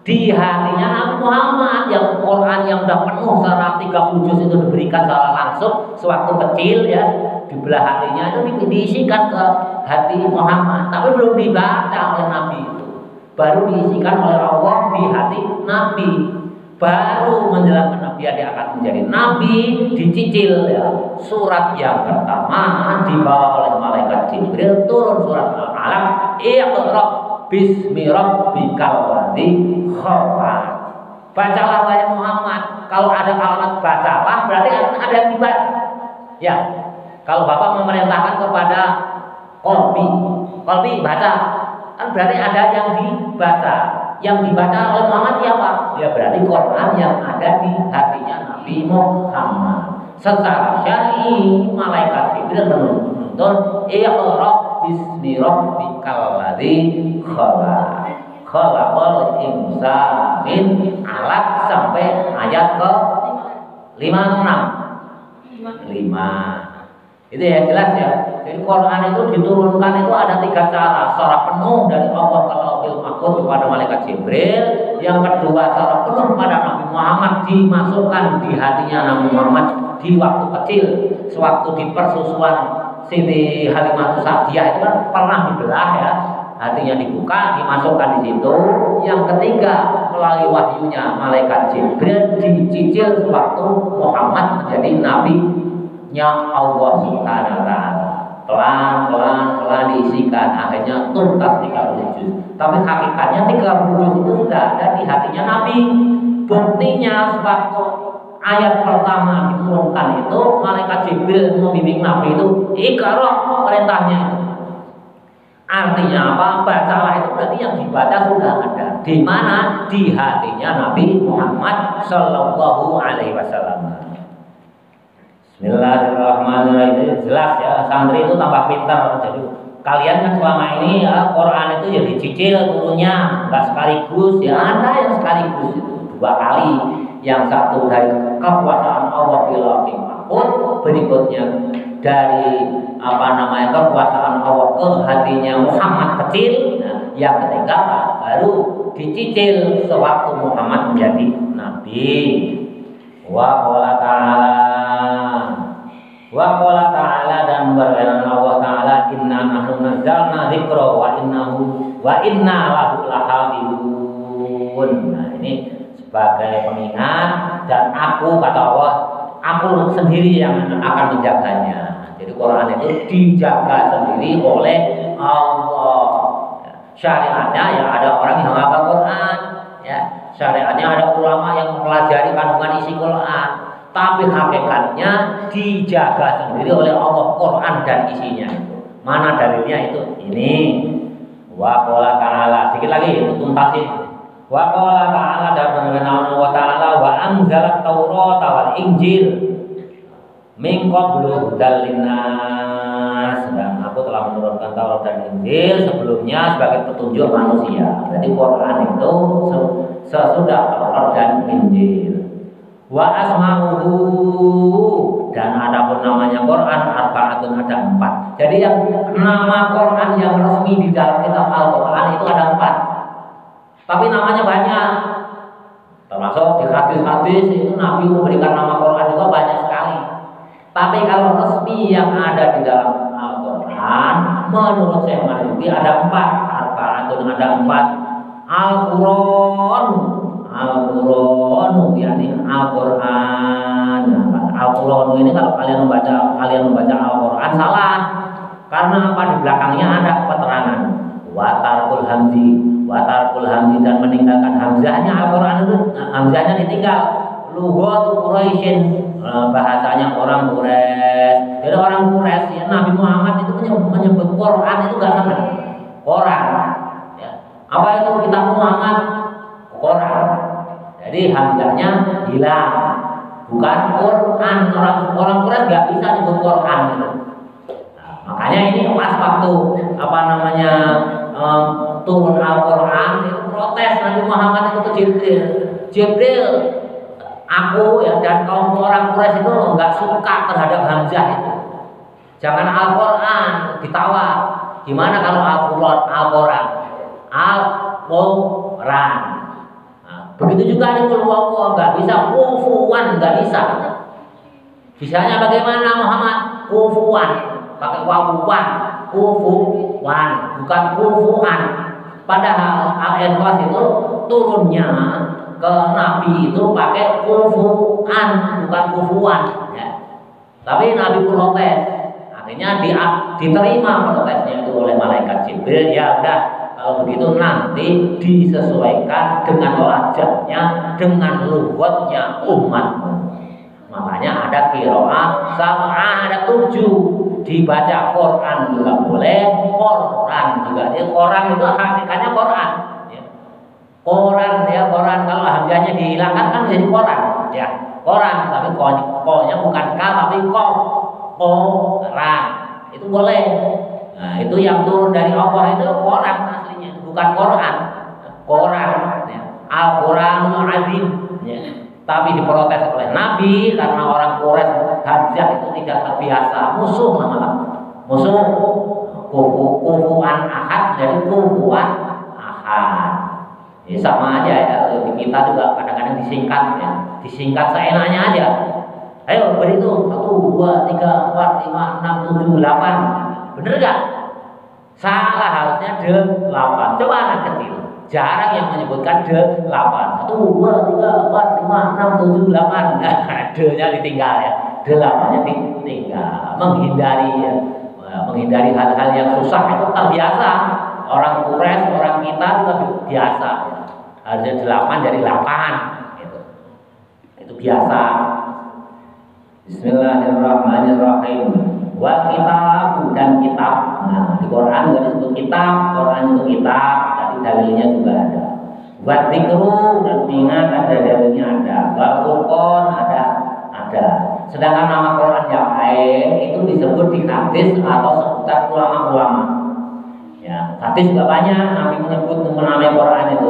Di hatinya Nabi Muhammad. Yang Quran yang sudah penuh secara 30 juz itu diberikan secara langsung sewaktu kecil ya, dibelah hatinya itu diisikan ke hati Muhammad, tapi belum dibaca oleh Nabi itu. Baru diisikan oleh Allah di hati Nabi. Baru menjelaskan Nabi dia akan menjadi Nabi, dicicil ya. Surat yang pertama dibawa oleh malaikat Jibril, turun surat Al-Alaq, Iqra bismi rabbikal ladzi khalaq. Bacalah wahai Muhammad. Kalau ada kalimat bacalah berarti ada yang dibaca. Ya. Kalau Bapak memerintahkan kepada Kolbi baca, kan berarti ada yang dibaca. Yang dibaca oleh Muhammad siapa? Ya berarti Quran yang ada di hatinya Nabi Muhammad. Secara syar'i malaikat Jibril menuntun Iqra bismi rabbikal ladzi khalaq. Khalaqal insana min 'alaq sampai ayat ke 5 atau 6? 5. Itu ya jelas ya. Jadi Quran itu diturunkan itu ada 3 cara. Secara penuh dari Allah ke Lauhul Mahfuz kepada malaikat Jibril. Yang kedua secara penuh pada Nabi Muhammad, dimasukkan di hatinya Nabi Muhammad di waktu kecil, sewaktu di persusuan Siti Halimah Sa'diyah itu kan pernah dibelah ya, hatinya dibuka, dimasukkan di situ. Yang ketiga melalui wahyunya malaikat Jibril dicicil sewaktu Muhammad menjadi nabinya Allah Subhanahu wa taala. Pelan-pelan diisikan, akhirnya tuntas 30 juz. Tapi hakikatnya 30 juz itu sudah ada di hatinya Nabi. Buktinya sewaktu ayat pertama diturunkan itu malaikat Jibril membimbing Nabi itu Iqra, perintahnya itu. Artinya apa? Bacalah itu berarti yang dibaca sudah ada. Di mana? Di hatinya Nabi Muhammad Sallallahu Alaihi Wasallam. Bismillahirrahmanirrahim. Jelas ya, santri itu tambah pintar. Jadi kalian kan selama ini ya, Quran itu ya dicicil turunnya, nggak sekaligus ya, ada yang sekaligus itu 2 kali. Yang satu dari kekuasaan Allah di Lauhul Mahfuz, berikutnya dari kekuasaan Allah ke hatinya Muhammad kecil. Nah, yang ketiga baru dicicil sewaktu Muhammad menjadi nabi. Wa qala ta'ala dan berfirman Allah Ta'ala, inna nahnu nazzalna dzikra wa inna lahu lahafizun. Nah, ini sebagai pengingat, dan aku kata Allah, aku sendiri yang akan menjaganya. Jadi Quran itu dijaga sendiri oleh Allah. Syariatnya ya ada orang yang hafal Quran, ya. Syariatnya ada ulama yang mempelajari kandungan isi Quran. Tapi hakikatnya dijaga sendiri oleh Allah, Quran dan isinya. Mana dalilnya itu? Ini. Wa qala ta'ala, sedikit lagi tuntasin. Wa qala ta'ala dan berfirman Allah Ta'ala, wa anzalat Taurata wal Injil min qablu hudal linnas. Dan aku telah menurunkan Taurat dan Injil sebelumnya sebagai petunjuk manusia. Jadi Quran itu sesudah Taurat dan Injil. Wa asma'uhu, dan adapun namanya Quran arba'atun, ada 4. Jadi yang nama Quran yang resmi di dalam kitab Al-Quran itu ada 4. Tapi namanya banyak. Termasuk di hadis-hadis itu Nabi memberikan nama Quran juga banyak sekali. Tapi kalau resmi yang ada di dalam Al-Quran, menurut Syekh Masyuti ada 4. Arba'atun, ada 4. Al-Quran, yakni Al-Quran. Al-Quran ini kalau kalian membaca Al-Quran salah. Karena apa? Di belakangnya ada keterangan watarkul hamzi dan meninggalkan hamzahnya. Al-Quran itu hamzahnya ditinggal. Lughatu Quraisyin, bahasanya orang Quraisy. Jadi orang Quraisy ya, Nabi Muhammad itu menyebut Quran itu enggak senang. Quran. Ya. Apa itu kitab Muhammad? Quran. Jadi hamzahnya hilang. Bukan Quran. Orang Quraisy enggak bisa nyebut Quran gitu. Nah, makanya ini pas waktu turun Al-Quran itu protes Nabi Muhammad itu ke Jibril, aku ya dan kaum orang Quraisy itu enggak suka terhadap hamzah itu. Jangan Al-Quran ditawar. Gimana kalau Al-Quran? Al-Quran. Nah, begitu juga di Qul enggak bisa kufuwan, enggak bisa. Bisanya bagaimana Muhammad? Kufuwan, pakai wawan, kufuwan, bukan kufuan. Padahal Al-Ikhlas itu turunnya ke Nabi itu pakai kufuan, bukan kufuan ya. Tapi Nabi protes, akhirnya diterima protesnya itu oleh malaikat Jibril. Ya udah, kalau begitu nanti disesuaikan dengan lajatnya, dengan lughatnya umatmu. Makanya ada qiraah sama, ada 7. Dibaca Quran juga boleh, Quran juga. Jadi Quran itu hakikatnya Quran. Ya. Quran ya, Quran kalau hamzahnya dihilangkan kan jadi Quran. Ya, Quran tapi ko-nya bukan ka tapi qaf. Quran. Itu boleh. Nah, itu yang turun dari Allah itu Quran aslinya, bukan Quran. Quran ya. Al-Quranul Azim ya. Tapi diprotes oleh Nabi karena orang Quraisy hajah itu tidak terbiasa, musuh malah. Musuh kufuan ahad jadi kufuan ahad. Ya, sama aja ya, di kita juga kadang-kadang disingkat ya, disingkat seenaknya aja. Ayo berhitung 1, 2, 3, 4, 5, 6, 7, 8. Bener gak? Salah, harusnya 8. Coba anak kecil, jarang yang menyebutkan 8. 1, 2, 3, 4, 5, 6, 7, 8. Nah, D-nya ditinggal ya, 8-nya ditinggal. Menghindari ya, menghindari hal-hal yang susah itu kan biasa. Orang Quraisy, orang kita juga biasa. Harusnya 8 jadi 8 gitu. Itu biasa. Bismillahirrahmanirrahim. Wa kitab dan kitab. Nah, di Quran juga disebut kitab. Quran itu kitab, tapi dalilnya juga ada. Wa dzikru dan ingat ada dalilnya ada. Wa furqan ada. Sedangkan nama Quran yang lain itu disebut di hadis atau sebutan ulama-ulama. Ya, hadis juga banyak Nabi menyebut menamai Quran itu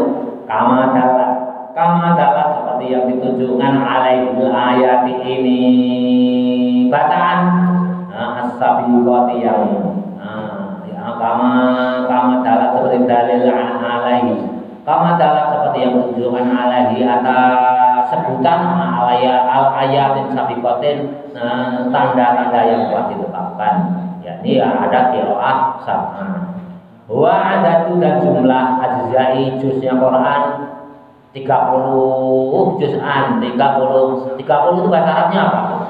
kama dalat seperti yang ditunjukkan alaihil ayat ini bacaan as-sabiqati yang kama dalat seperti dalil alaihi kama dalat seperti yang ditunjukkan alaihi atas sebutan al-ayatin sabiqatin tanda-tanda yang telah ditetapkan, yakni ada qiraah sama. Wa adatu dan jumlah ajzai juznya Quran 30 juz'an. 30 itu bahasa Arabnya apa?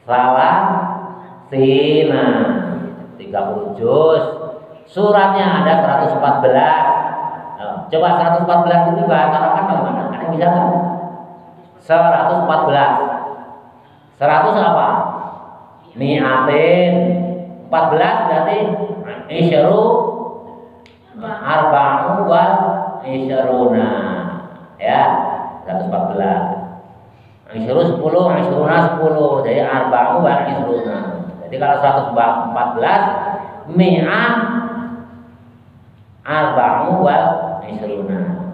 Salah sina 30 juz. Suratnya ada 114. Coba 114 itu bahasa Arab kan bagaimana? Ada yang bisa kan? 114. 100 apa? Mi'atin 14 berarti isyaru arba'u wal isyaruna ya 114 isyaru 10 isyaruna 10 jadi arba'u wal isyaruna. Jadi kalau 114 mi'a arba'u wal isyaruna.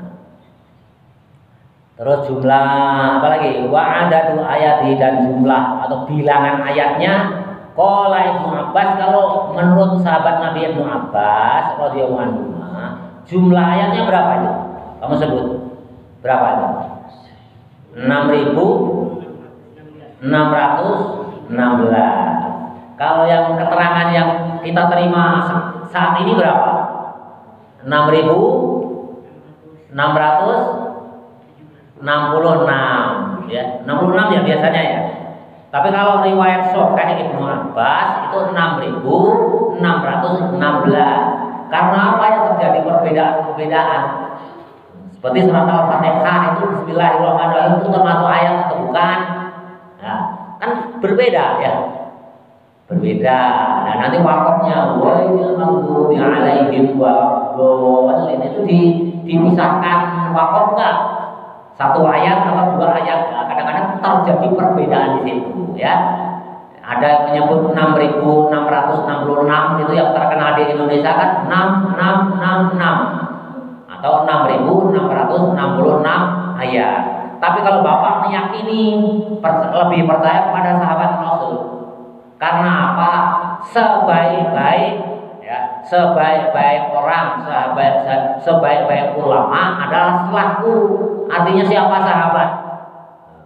Terus jumlah apa lagi? Wa adadu ayati dan jumlah atau bilangan ayatnya. Qala Ibnu Abbas, kalau menurut sahabat Nabi Ibnu Abbas radhiyallahu anhu, jumlah ayatnya berapa itu? Kamu sebut. Berapa itu? 6.616. Kalau yang keterangan yang kita terima saat ini berapa? 6.666 ya. 66 ya biasanya ya. Tapi kalau riwayat Sahih Ibnu Abbas itu 6.616. Karena apa yang terjadi perbedaan-perbedaan? Seperti surat Al-Fatihah itu Bismillahirrahmanirrahim itu termasuk ayat atau bukan? Nah, kan berbeda ya. Berbeda. Nah, nanti wakafnya wa'il maghdubi 'alaihim waladdallin itu dipisahkan wakaf enggak? Satu ayat atau 2 ayat. Nah, kadang-kadang terjadi perbedaan di situ ya. Ada yang menyebut 6.666 itu yang terkenal di Indonesia kan 6666 atau 6.666 ayat. Tapi kalau Bapak meyakini lebih percaya kepada sahabat Rasul. Karena apa? Sebaik-baik orang, sebaik-baik ulama adalah setelahku. Artinya siapa sahabat?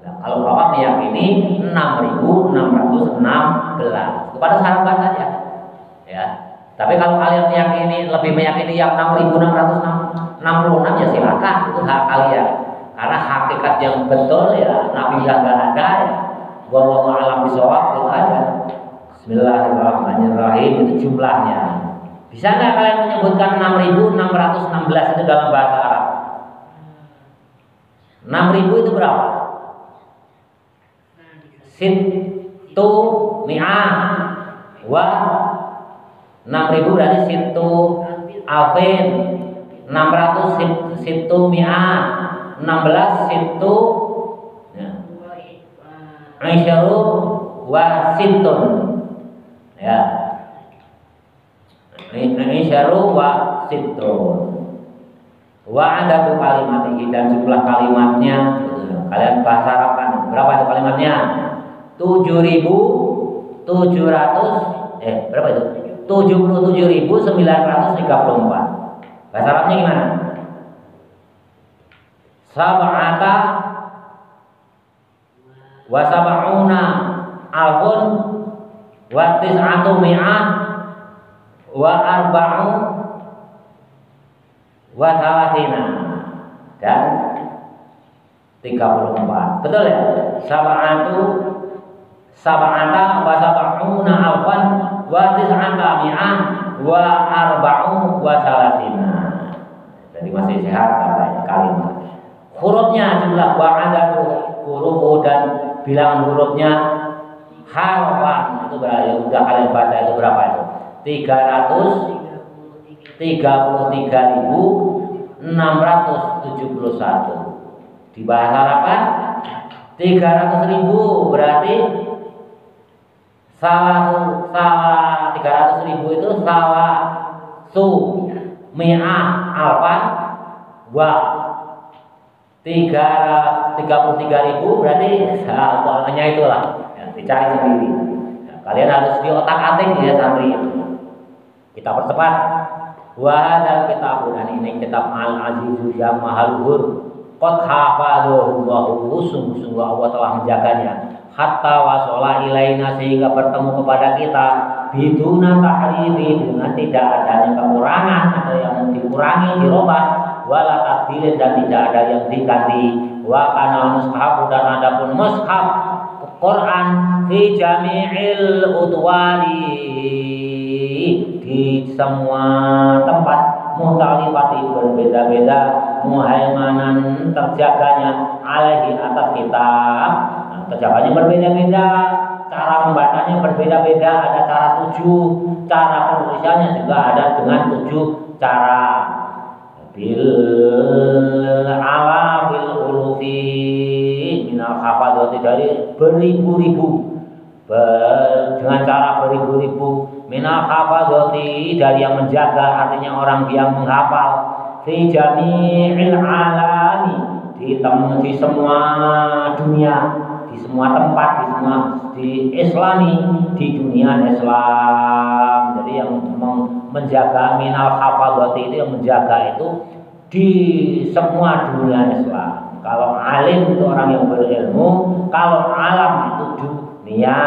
Nah, kalau Bapak meyakini 6.616 kepada sahabat saja, ya. Tapi kalau kalian lebih meyakini yang 6.666 ya silakan, itu hak kalian. Karena hakikat yang betul ya Nabi nggak ada ya. Wallahu a'lam bishawab itu aja. Bismillahirrahmanirrahim itu jumlahnya. Bisa nggak kalian menyebutkan 6.616 itu dalam bahasa Arab? 6.000 itu berapa? Sittu mi'ah wa 6.000 berarti sittu alfin 600 sittu mi'ah 16 sittu aisyaru wa sittun ya aisyaru wa sittun wa adadu kalimatihi dan jumlah kalimatnya gitu. Kalian bahasa Arab kan Berapa itu kalimatnya? 7.700 berapa itu? 77.934. Bahasa Arabnya gimana? Sab'ata wa sab'una alfun wa tis'atu mi'ah wa arba'u wa thalathina dan 34. Betul ya? Sab'ata wa sab'una alfan wa tis'ata mi'ah wa arba'u wa thalathina. Jadi masih sehat katanya kalimat. Hurufnya jumlah wa'adatu huruf dan bilangan hurufnya harfan itu berapa? Ya udah kalian baca itu berapa itu? 333.671. Di bahasa Arab kan 300.000 berarti salah 300.000 itu salah mi'ah alfan wa 33.000 berarti hanya itulah ya, dicari sendiri ya, kalian harus di otak-atik ya santri. Kita percepat. Wahadal kitab, dan ini kitab Al-Azizul yang Maha Luhur. Qad hafadhahu Allahu, sungguh-sungguh Allah telah menjaganya. Hatta wasola ilaina, sehingga bertemu kepada kita biduna tahrifi, dengan tidak adanya kekurangan atau yang dikurangi, dirubah, wala tabdilin, dan tidak ada yang diganti. Wa kana mushaf, dan adapun mushaf Quran fi jami'il utwali, di semua tempat, muhtalifati, berbeda-beda, muhaimanan, terjaganya, alaihi, atas kitab. Nah, terjaganya berbeda-beda, cara membacanya berbeda-beda, ada cara 7, cara penulisannya juga ada dengan 7 cara. Bil ala bil ulufi minal hafadhati, dari beribu-ribu, dengan cara beribu-ribu, minal hafadhati, dari yang menjaga, artinya orang yang menghafal, fi jami'il alami, di semua dunia, di semua tempat, di islami, di dunia Islam. Jadi yang menjaga minal hafadhati itu, yang menjaga itu di semua dunia Islam. Kalau alim itu orang yang berilmu, kalau alam itu dunia.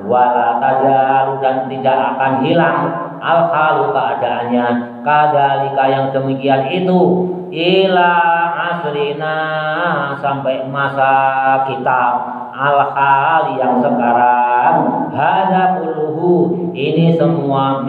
Wala tazalu, dan tidak akan hilang al-halu, keadaannya, kadzalika, yang demikian itu, ila asrina, sampai masa kita, al-hal, yang sekarang, hada kulluhu, ini semua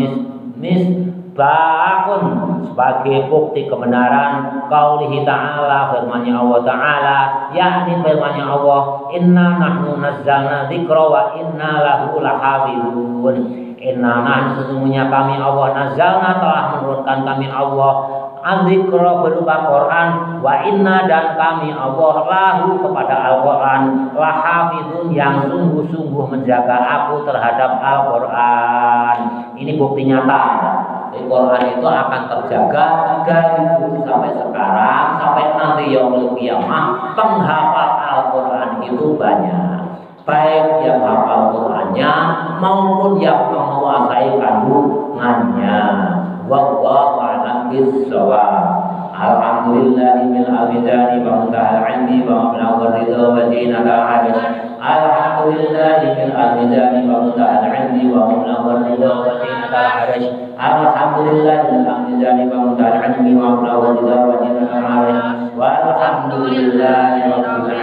misbahun, sebagai bukti kebenaran qaulihi ta'ala, firman-Nya Allah Ta'ala, yakni firman-Nya Allah, inna nahnu nazzalna dzikra wa inna lahu lahafizun. Inna nahnu, sesungguhnya kami Allah, nazzalna, telah menurunkan kami Allah, al-dzikra, berupa Quran, wa inna, dan kami Allah, lahu, kepada Al-Quran, lahafizun, yang sungguh-sungguh menjaga aku terhadap Al-Quran. Ini bukti nyata. Al-Quran itu akan terjaga dari dulu sampai sekarang, sampai nanti yaumul qiyamah. Penghafal Al-Quran itu banyak, baik yang hafal Qurannya maupun yang menguasai kandungannya. Wallahu a'lam bissawab. Alhamdulillahi min al-midani wa mutahal ilmi wa mablagh ridha wa zinata al-'arsh. Alhamdulillahi min al-midani wa mutahal ilmi wa mablagh ridha wa zinata al-'arsh. Alhamdulillahi min al-midani wa mutahal ilmi wa mablagh ridha wa zinata al-'arsh. Walhamdulillahi rabbil